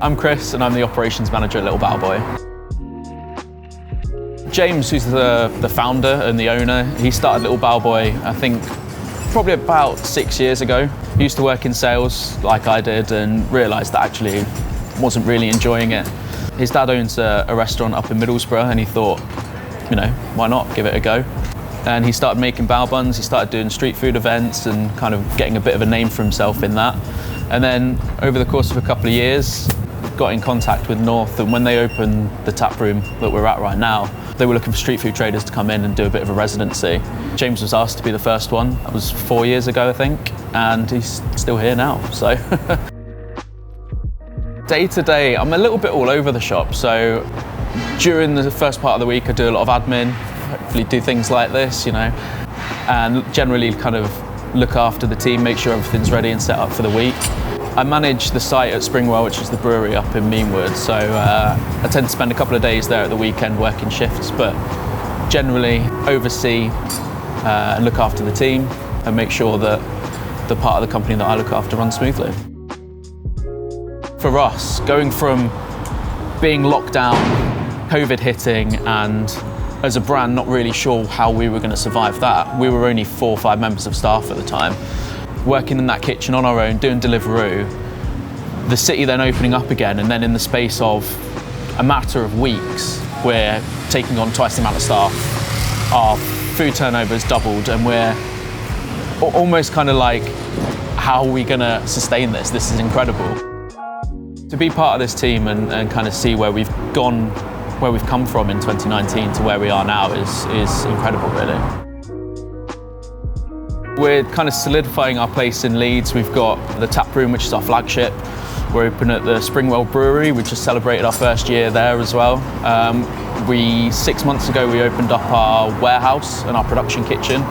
I'm Chris and I'm the operations manager at Little Bowboy. James, who's the founder and the owner, he started Little Bowboy, I think, probably about 6 years ago. He used to work in sales like I did and realised that actually wasn't really enjoying it. His dad owns a restaurant up in Middlesbrough and he thought, you know, why not give it a go? And he started making bao buns, he started doing street food events and kind of getting a bit of a name for himself in that. And then over the course of a couple of years, got in contact with North, and when they opened the tap room that we're at right now, they were looking for street food traders to come in and do a bit of a residency. James was asked to be the first one. That was 4 years ago, I think, and he's still here now, so. Day to day, I'm a little bit all over the shop, so during the first part of the week I do a lot of admin, hopefully do things like this, you know, and generally kind of look after the team, make sure everything's ready and set up for the week. I manage the site at Springwell, which is the brewery up in Meanwood, so I tend to spend a couple of days there at the weekend working shifts, but generally oversee and look after the team and make sure that the part of the company that I look after runs smoothly. For us, going from being locked down, COVID hitting, and as a brand not really sure how we were going to survive that, we were only 4 or 5 members of staff at the time. Working in that kitchen on our own, doing Deliveroo, the city then opening up again, and then in the space of a matter of weeks, we're taking on twice the amount of staff. Our food turnover's doubled, and we're almost kind of like, how are we gonna sustain this? This is incredible. To be part of this team and kind of see where we've gone, where we've come from in 2019 to where we are now is incredible, really. We're kind of solidifying our place in Leeds. We've got the tap room, which is our flagship. We're open at the Springwell Brewery. We just celebrated our first year there as well. 6 months ago, we opened up our warehouse and our production kitchen.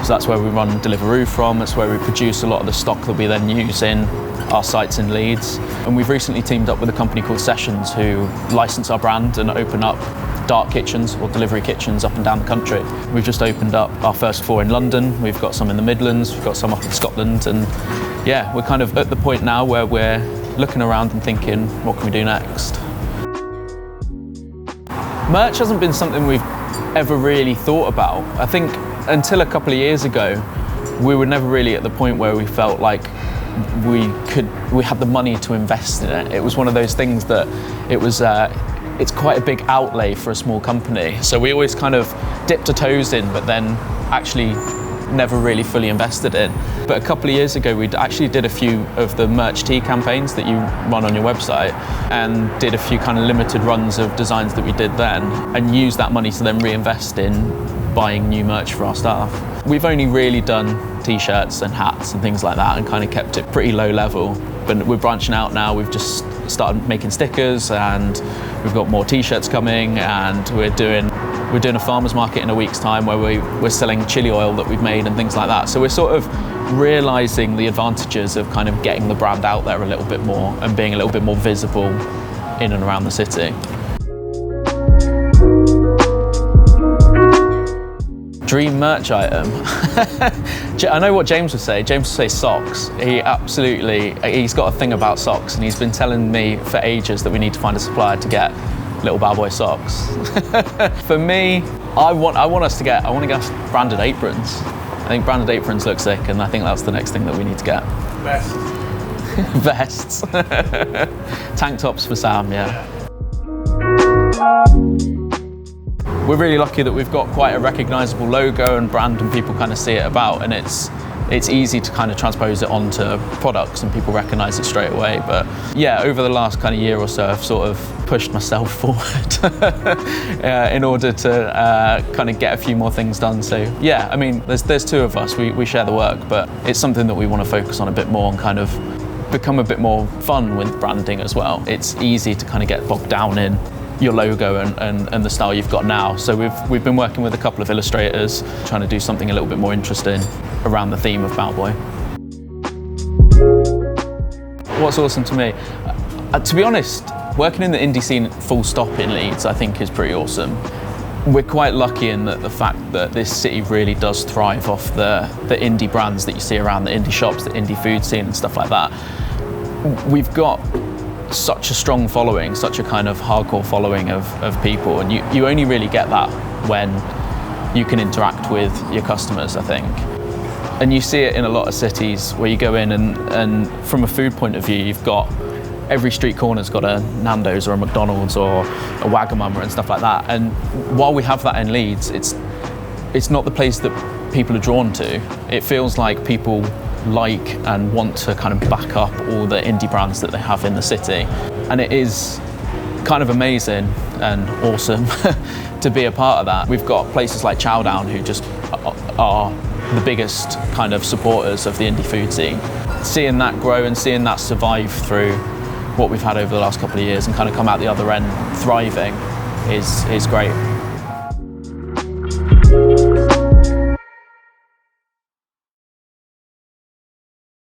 So that's where we run Deliveroo from. That's where we produce a lot of the stock that we then use in our sites in Leeds. And we've recently teamed up with a company called Sessions, who license our brand and open up dark kitchens or delivery kitchens up and down the country. We've just opened up our first 4 in London. We've got some in the Midlands. We've got some up in Scotland. And yeah, we're kind of at the point now where we're looking around and thinking, what can we do next? Merch hasn't been something we've ever really thought about. I think until a couple of years ago, we were never really at the point where we felt like we had the money to invest in it. It was one of those things that it's quite a big outlay for a small company. So we always kind of dipped our toes in, but then actually never really fully invested in. But a couple of years ago, we actually did a few of the merch tee campaigns that you run on your website, and did a few kind of limited runs of designs that we did then, and used that money to then reinvest in buying new merch for our staff. We've only really done t-shirts and hats and things like that and kind of kept it pretty low level. But we're branching out now. We've just started making stickers, and we've got more t-shirts coming, and we're doing a farmer's market in a week's time where we're selling chili oil that we've made and things like that. So we're sort of realising the advantages of kind of getting the brand out there a little bit more and being a little bit more visible in and around the city. Dream merch item. I know what James would say. James would say socks. He's got a thing about socks, and he's been telling me for ages that we need to find a supplier to get Little Bowboy socks. For me, I want to get branded aprons. I think branded aprons look sick, and I think that's the next thing that we need to get. Vests. Tank tops for Sam, yeah. We're really lucky that we've got quite a recognisable logo and brand, and people kind of see it about, and it's easy to kind of transpose it onto products and people recognise it straight away. But yeah, over the last kind of year or so, I've sort of pushed myself forward in order to kind of get a few more things done. So yeah, I mean, there's 2 of us, we share the work, but it's something that we want to focus on a bit more and kind of become a bit more fun with branding as well. It's easy to kind of get bogged down in your logo and the style you've got now. So we've been working with a couple of illustrators, trying to do something a little bit more interesting around the theme of Bowboy. What's awesome to me? To be honest, working in the indie scene full stop in Leeds, I think is pretty awesome. we're quite lucky in that the fact that this city really does thrive off the indie brands that you see around, the indie shops, the indie food scene and stuff like that. We've got such a strong following, such a kind of hardcore following of people, and you only really get that when you can interact with your customers, I think. And you see it in a lot of cities where you go in and from a food point of view, you've got every street corner's got a Nando's or a McDonald's or a Wagamama and stuff like that. And while we have that in Leeds, it's not the place that people are drawn to. It feels like people like and want to kind of back up all the indie brands that they have in the city. And it is kind of amazing and awesome to be a part of that. We've got places like Chowdown who just are the biggest kind of supporters of the indie food scene. Seeing that grow and seeing that survive through what we've had over the last couple of years and kind of come out the other end thriving is great.